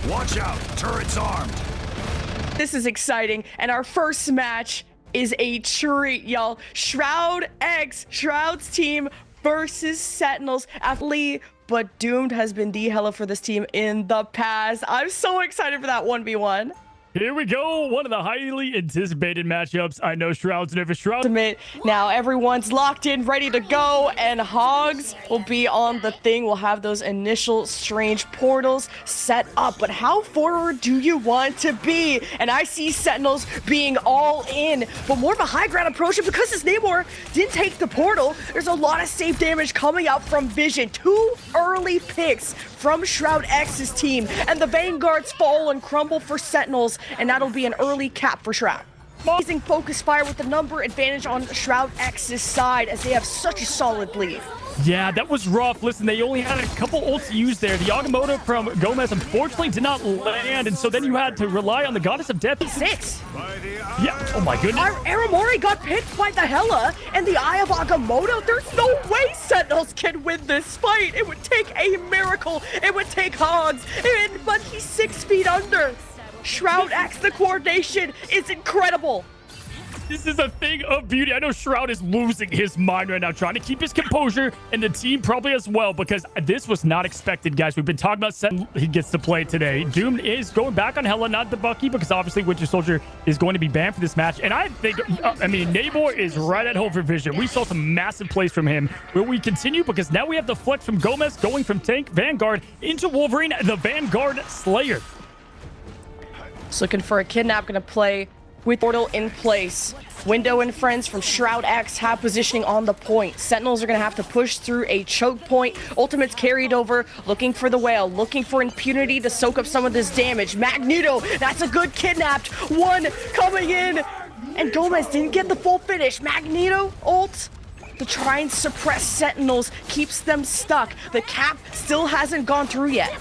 Watch out, turret's armed. This is exciting, and our first match is a treat, y'all. Shroud-X, Shroud's team versus Sentinels. Athlete, but doomed has been the Hela for this team in the past. I'm so excited for that 1v1. Here we go. One of the highly anticipated matchups. I know Shroud's nervous. Shroud. Now everyone's locked in, ready to go, and Hogs will be on the thing. We'll have those initial strange portals set up. But how forward do you want to be? And I see Sentinels being all in, but more of a high ground approach. And because this Namor didn't take the portal, there's a lot of safe damage coming out from Vision. 2 early picks from Shroud-X's team, and the Vanguards fall and crumble for Sentinels, and that'll be an early cap for Shroud. Amazing focus fire with the number advantage on Shroud-X's side as they have such a solid lead. Yeah, that was rough. Listen, they only had a couple ults to use there. The Agamotto from Gomez unfortunately did not land, and so then you had to rely on the Goddess of Death. 6. Yeah, oh my goodness. Aramori got picked by the Hela and the Eye of Agamotto. There's no way Sentinels can win this fight. It would take a miracle. It would take Hogs, but he's 6 feet under. Shroud-X, the coordination is incredible. This is a thing of beauty. I know Shroud is losing his mind right now, trying to keep his composure, and the team probably as well, because this was not expected, guys. We've been talking about Sentinel. He gets to play today. Doom is going back on Hela, not the Bucky, because obviously Winter Soldier is going to be banned for this match. And I think, Namor is right at home for Vision. We saw some massive plays from him. Will we continue? Because now we have the flex from Gomez going from Tank Vanguard into Wolverine, the Vanguard Slayer. Just looking for a kidnap, gonna play with portal in place. Window and friends from Shroud-X have positioning on the point. Sentinels are gonna have to push through a choke point. Ultimate's carried over, looking for the whale, looking for impunity to soak up some of this damage. Magneto, that's a good kidnapped. 1 coming in, and Gomez didn't get the full finish. Magneto ult to try and suppress Sentinels, keeps them stuck. The cap still hasn't gone through yet.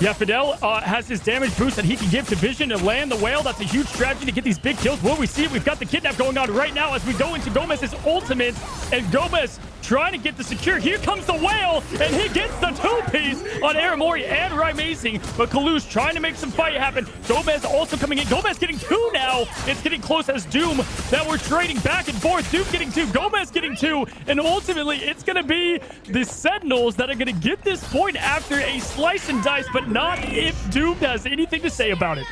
Yeah, Fidel has his damage boost that he can give to Vision to land the whale. That's a huge strategy to get these big kills. Will we see it? We've got the kidnap going on right now as we go into Gomez's ultimate, and Gomez trying to get the secure. Here comes the whale, and he gets the 2-piece on Aramori and Rymazing, but Kalush trying to make some fight happen. Gomez also coming in. Gomez getting 2 now. It's getting close as Doom that we're trading back and forth. Doom getting 2, Gomez getting 2, and ultimately it's going to be the Sentinels that are going to get this point after a slice and dice, but not if Doom has anything to say about it.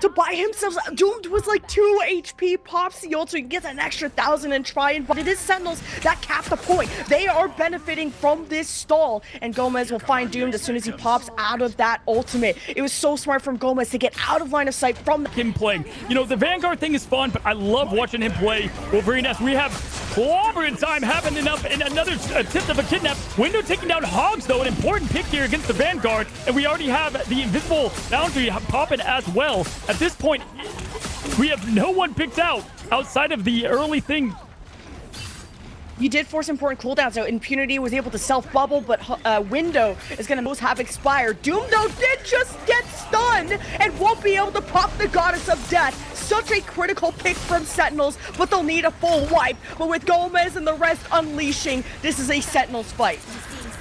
To buy himself, Doomed was like 2 HP, pops the ult so he can get an extra 1,000 and try and buy. It is Sentinels that cap the point. They are benefiting from this stall, and Gomez will find Doomed as soon as he pops out of that ultimate. It was so smart from Gomez to get out of line of sight from him playing. You know, the Vanguard thing is fun, but I love watching him play Wolverine as we have clobbering time happening up in another attempt of a kidnap. Window taking down Hogs, though, an important pick here against the Vanguard, and we already have the invisible boundary popping as well. At this point, we have no one picked out outside of the early thing. You did force important cooldowns, so Impunity was able to self-bubble, but Window is going to have expired. Doom, though, did just get stunned and won't be able to pop the Goddess of Death. Such a critical pick from Sentinels, but they'll need a full wipe. But with Gomez and the rest unleashing, this is a Sentinels fight.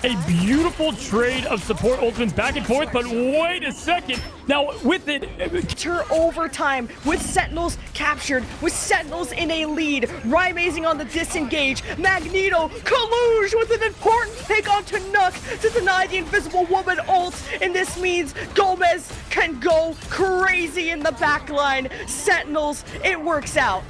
A beautiful trade of support ultimates back and forth, but wait a second. Now, with it... Overtime, with Sentinels captured, with Sentinels in a lead, Rymazing on the disengage, Magneto, Kalush with an important pick onto Nook to deny the Invisible Woman ult, and this means Gomez can go crazy in the backline. Sentinels, it works out.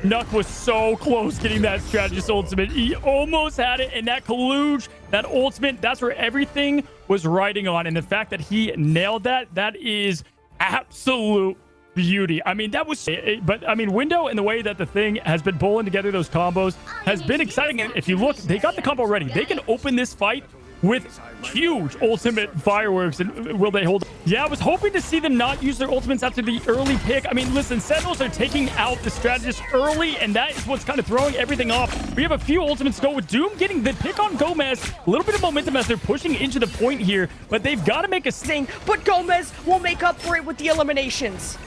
Nuck was so close getting that strategist ultimate. He almost had it, and that Kalush, that ultimate, that's where everything was riding on. And the fact that he nailed that, that is absolute beauty. I mean, that was... But, I mean, Window and the way that the thing has been pulling together those combos has been exciting. And if you look, they got the combo ready. They can open this fight with huge ultimate fireworks. And will they hold? Yeah, I was hoping to see them not use their ultimates after the early pick. I mean, listen, Sentinels are taking out the strategist early, and that is what's kind of throwing everything off. We have a few ultimates go with Doom getting the pick on Gomez. A little bit of momentum as they're pushing into the point here, but they've got to make a sting. But Gomez will make up for it with the eliminations.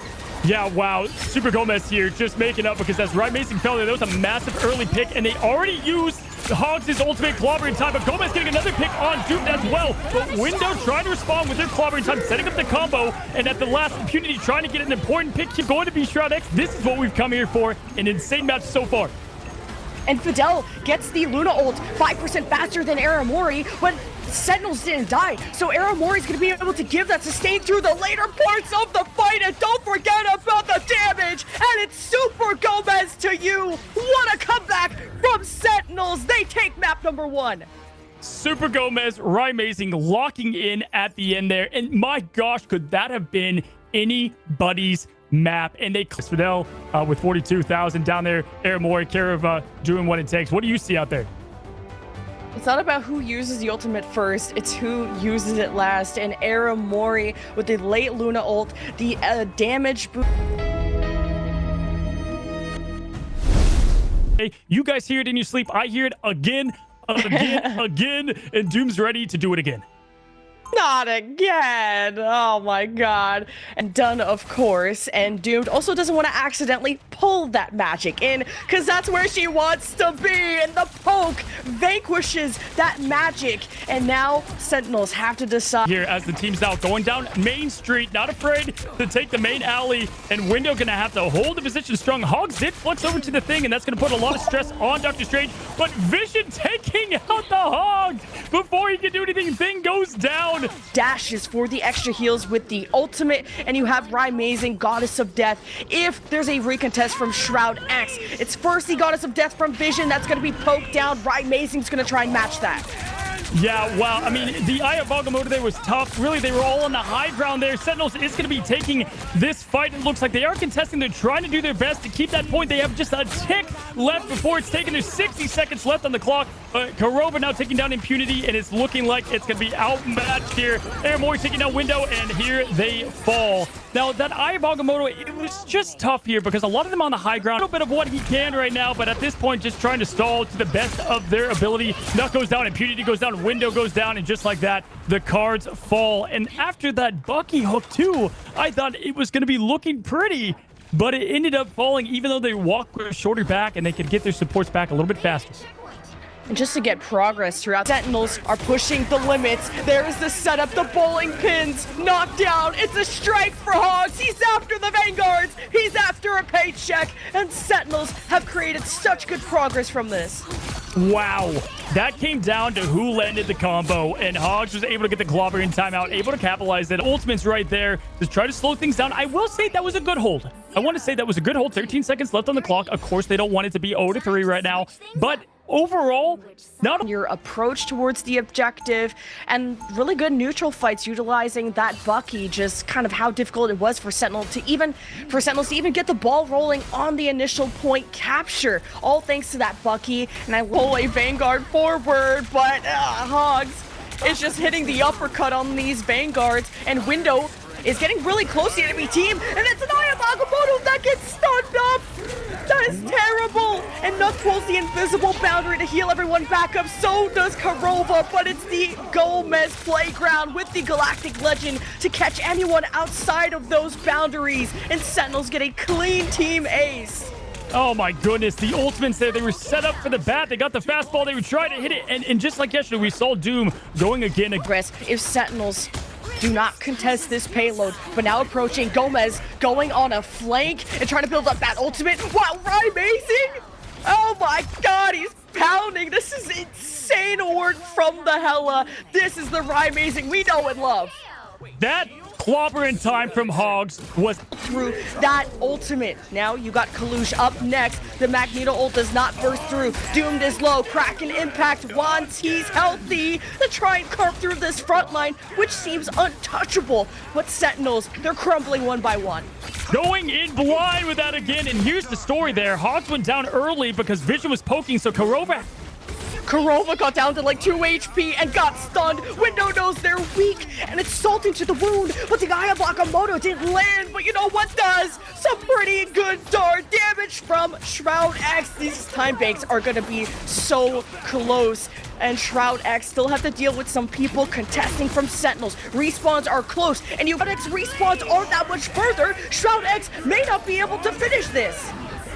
Yeah, wow. Super Gomez here just making up, because as Rymazing fell there, that was a massive early pick, and they already used Hogs' ultimate clobbering time, but Gomez getting another pick on Doom as well. But Window trying to respond with their clobbering time, setting up the combo, and at the last Impunity trying to get an important pick here, going to be Shroud-X. This is what we've come here for. An insane match so far. And Fidel gets the Luna ult 5% faster than Aramori, but Sentinels didn't die. So Aramori's going to be able to give that sustain through the later parts of the fight. And don't forget about the damage. And it's Super Gomez to you. What a comeback from Sentinels. They take map number 1. Super Gomez, amazing, locking in at the end there. And my gosh, could that have been anybody's map? And they Fidel with 42,000 down there. Aramori, care of doing what it takes. What do you see out there? It's not about who uses the ultimate first, it's who uses it last. And Aramori with the late Luna ult, the damage boost. Hey, you guys hear it in your sleep. I hear it again, again, and Doom's ready to do it again. Not again. Oh my god. And done, of course. And Doomed also doesn't want to accidentally pull that magic in, because that's where she wants to be. And the poke vanquishes that magic. And now Sentinels have to decide. Here as the team's now going down Main Street, not afraid to take the main alley. And Window gonna have to hold the position strong. Hogs did flex over to the thing, and that's gonna put a lot of stress on Doctor Strange. But Vision taking out the Hogs before he can do anything. Thing goes down. Dashes for the extra heals with the ultimate, and you have Amazing, Goddess of Death. If there's a recontest from Shroud-X, it's first the Goddess of Death from Vision that's going to be poked down. Amazing's going to try and match that. Yeah, wow. I mean, the Eye of Agamotto there was tough. Really, they were all on the high ground there. Sentinels is going to be taking this fight. It looks like they are contesting. They're trying to do their best to keep that point. They have just a tick left before it's taken. There's 60 seconds left on the clock. Karova now taking down Impunity, and it's looking like it's going to be outmatched here. Aramori taking down Window, and here they fall. Now, that Eye of Agamotto, it was just tough here because a lot of them on the high ground. A little bit of what he can right now, but at this point, just trying to stall to the best of their ability. Nut goes down, Impunity goes down, Window goes down, and just like that, the cards fall. And after that Bucky hook, too, I thought it was going to be looking pretty, but it ended up falling, even though they walked with a shorter back and they could get their supports back a little bit faster. And just to get progress throughout, Sentinels are pushing the limits. There's the setup, the bowling pins, knocked down. It's a strike for Hogs. He's after the Vanguards. He's after a paycheck. And Sentinels have created such good progress from this. Wow. That came down to who landed the combo, and Hogs was able to get the clobbering timeout, able to capitalize it. Ultimate's right there to try to slow things down. I will say that was a good hold. I want to say that was a good hold. 13 seconds left on the clock. Of course, they don't want it to be 0-3 right now, but overall, not your approach towards the objective, and really good neutral fights utilizing that Bucky, just kind of how difficult it was for Sentinels to even get the ball rolling on the initial point capture, all thanks to that Bucky. And I roll a Vanguard forward, but Hogs is just hitting the uppercut on these Vanguards, and Window is getting really close to the enemy team, and it's an Eye of Agamotto that gets stunned up. That is terrible. And Nut pulls the invisible boundary to heal everyone back up. So does Karova, but it's the Gomez playground with the Galactic Legend to catch anyone outside of those boundaries. And Sentinels get a clean team ace. Oh my goodness, the ultimates there, they were set up for the bat. They got the fastball, they were trying to hit it, and just like yesterday, we saw Doom going again. If Sentinels do not contest this payload, but now approaching Gomez, going on a flank and trying to build up that ultimate. Wow, Amazing! Oh my god, he's pounding. This is insane work from the Hela. This is the Amazing we know and love. That clobbering time from Hogs was through that ultimate. Now you got Kalush up next. The Magneto ult does not burst through. Doomed is low. Kraken impact wants he's healthy to try and carve through this front line, which seems untouchable. But Sentinels, they're crumbling one by one. Going in blind with that again, and here's the story there. Hogs went down early because Vision was poking, so Karova got down to like 2 HP and got stunned. Window knows they're weak, and it's salting to the wound, but the Eye of Agamotto didn't land. But you know what does? Some pretty good dart damage from Shroud-X. These time banks are going to be so close. And Shroud-X still have to deal with some people contesting from Sentinels. Respawns are close, and Shroud-X respawns aren't that much further. Shroud-X may not be able to finish this.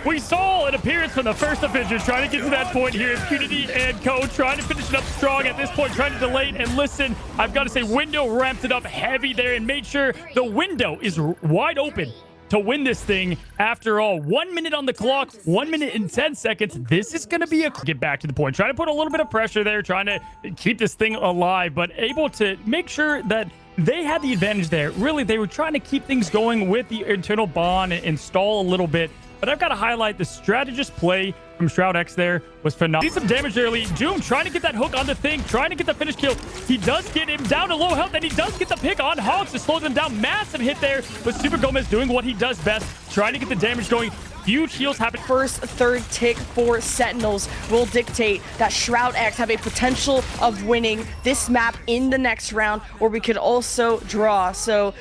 We saw an appearance from the first Avengers trying to get to that point here. Impunity and Co. trying to finish it up strong at this point, trying to delay it. And listen, I've got to say, Window ramped it up heavy there and made sure the window is wide open to win this thing. After all, 1 minute on the clock, 1 minute and 10 seconds. This is going to be a get back to the point. Trying to put a little bit of pressure there, trying to keep this thing alive, but able to make sure that they had the advantage there. Really, they were trying to keep things going with the internal bond and stall a little bit. But I've got to highlight the strategist play from Shroud-X there was phenomenal. See some damage early. Doom trying to get that hook on the thing, trying to get the finish kill. He does get him down to low health, and he does get the pick on Hogs to slow them down. Massive hit there, but Super Gomez doing what he does best, trying to get the damage going. Huge heals happen. First, third tick for Sentinels will dictate that Shroud-X have a potential of winning this map in the next round, or we could also draw. So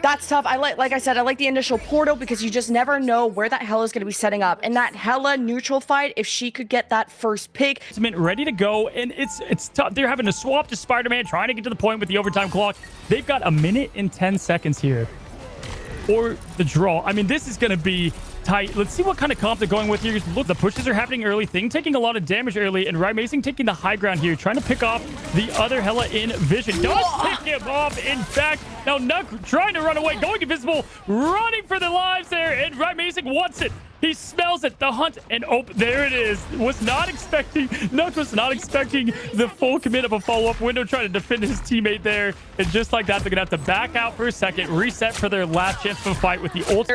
that's tough. Like I said, I like the initial portal because you just never know where that Hela is going to be setting up. And that Hela neutral fight, if she could get that first pick. Ready to go, and it's tough. They're having to swap to Spider-Man, trying to get to the point with the overtime clock. They've got 1 minute and 10 seconds here for the draw. I mean, this is going to be tight. Let's see what kind of comp they're going with here. Look, the pushes are happening early. Thing taking a lot of damage early, and Amazing taking the high ground here, trying to pick off the other Hela in vision. Does pick him off, in fact. Now Nuck trying to run away, going invisible, running for their lives there, and Amazing wants it. He smells it, the hunt, and oh, there it is. Nuck was not expecting the full commit of a follow-up. Window trying to defend his teammate there, and just like that, they're gonna have to back out for a second, reset for their last chance of a fight with the ult.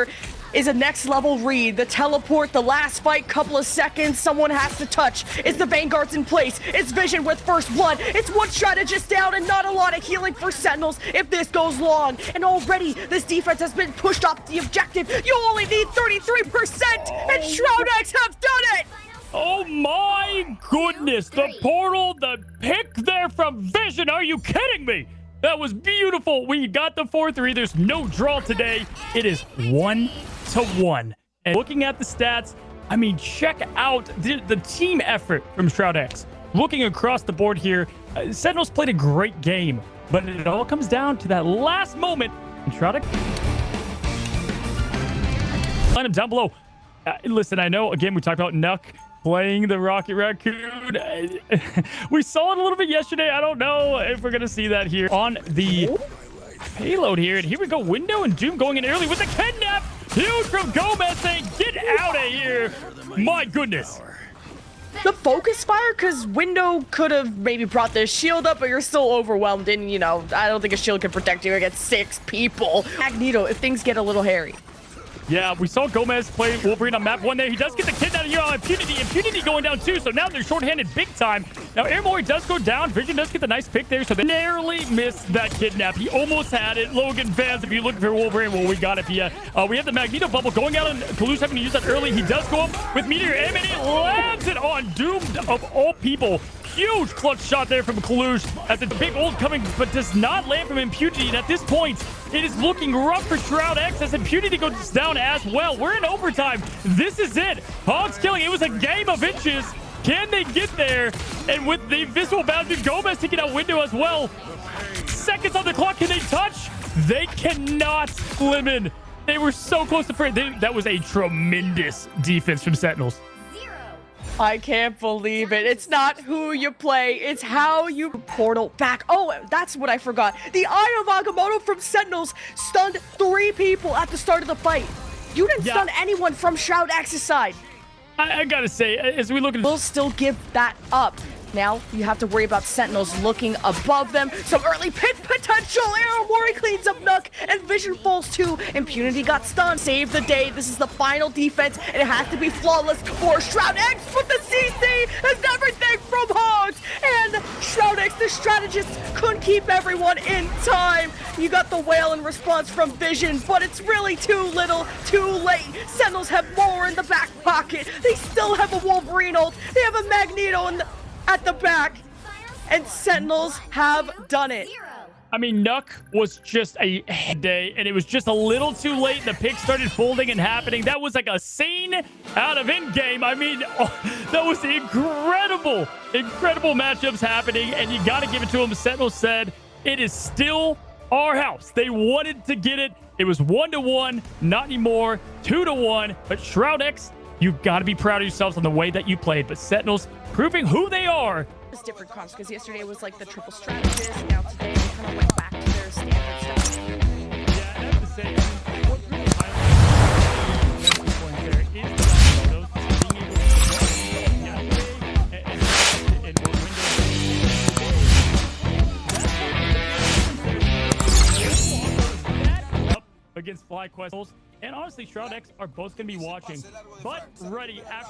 Is a next level read. The teleport, the last fight, couple of seconds, someone has to touch. Is the Vanguard's in place? It's Vision with first blood. It's one strategist down and not a lot of healing for Sentinels if this goes long. And already this defense has been pushed off the objective. You only need 33%, and Shroud-X have done it! Oh my goodness, the portal, the pick there from Vision. Are you kidding me? That was beautiful. We got the 4-3. There's no draw today. It is 1-1. And looking at the stats, I mean, check out the team effort from Shroud-X. Looking across the board here, Sentinels played a great game, but it all comes down to that last moment. And Shroud-X line him down below. Listen, I know, again, we talked about Nuck playing the Rocket Raccoon. We saw it a little bit yesterday. I don't know if we're going to see that here on the payload here. And here we go. Window and Doom going in early with the kidnap. Huge from Gomez saying, get out of here. My goodness. The focus fire, because Window could have maybe brought the shield up, but you're still overwhelmed. And, you know, I don't think a shield can protect you against 6 people. Magneto, if things get a little hairy. Yeah, we saw Gomez play Wolverine on map 1 there. He does get the kid out of here on Impunity. Impunity going down too, so now they're shorthanded big time. Now, Airmori does go down. Vision does get the nice pick there, so they narrowly missed that kidnap. He almost had it. Logan fans, if you're looking for Wolverine, well, we got it for you. We have the Magneto bubble going out, and Kalu's having to use that early. He does go up with Meteor M, and he lands it on Doom of all people. Huge clutch shot there from Kalush as a big ult coming, but does not land from Impunity. And at this point, it is looking rough for Shroud-X as Impunity goes down as well. We're in overtime. This is it. Hogs killing. It was a game of inches. Can they get there? And with the visual boundary, Gomez taking out Window as well. Seconds on the clock. Can they touch? They cannot. Lemon. They were so close to free. That was a tremendous defense from Sentinels. I can't believe it. It's not who you play, it's how you portal back. Oh, that's what I forgot. The Eye of Agamotto from Sentinels stunned 3 people at the start of the fight. You didn't stun anyone from Shroud-X's side. I gotta say, as we look at... We'll still give that up. Now, you have to worry about Sentinels looking above them. Some early pick potential. Aramori cleans up Nuck, and Vision falls too. Impunity got stunned. Save the day. This is the final defense, and it has to be flawless for Shroud-X, but the CC is everything from Hogs. And Shroud-X, the strategist, couldn't keep everyone in time. You got the whale in response from Vision, but it's really too little, too late. Sentinels have more in the back pocket. They still have a Wolverine ult. They have a Magneto at the back, and Sentinels have done it. I mean, Nuck was just a day, and it was just a little too late. The pick started folding and happening. That was like a scene out of Endgame. I mean, that was incredible matchups happening, and you got to give it to them. Sentinels said, it is still our house. They wanted to get it. It was 1-1, not anymore, 2-1, but Shroud-X You've got to be proud of yourselves on the way that you played. But Sentinels proving who they are. It's different comps because yesterday was like the triple strategist. Now today they kind of went back to their standard stuff. Yeah, and that's the same. What really highlights the point there is those being able to yesterday and Windows up against FlyQuest. And honestly, Shroud-X are both going to be watching, but ready after.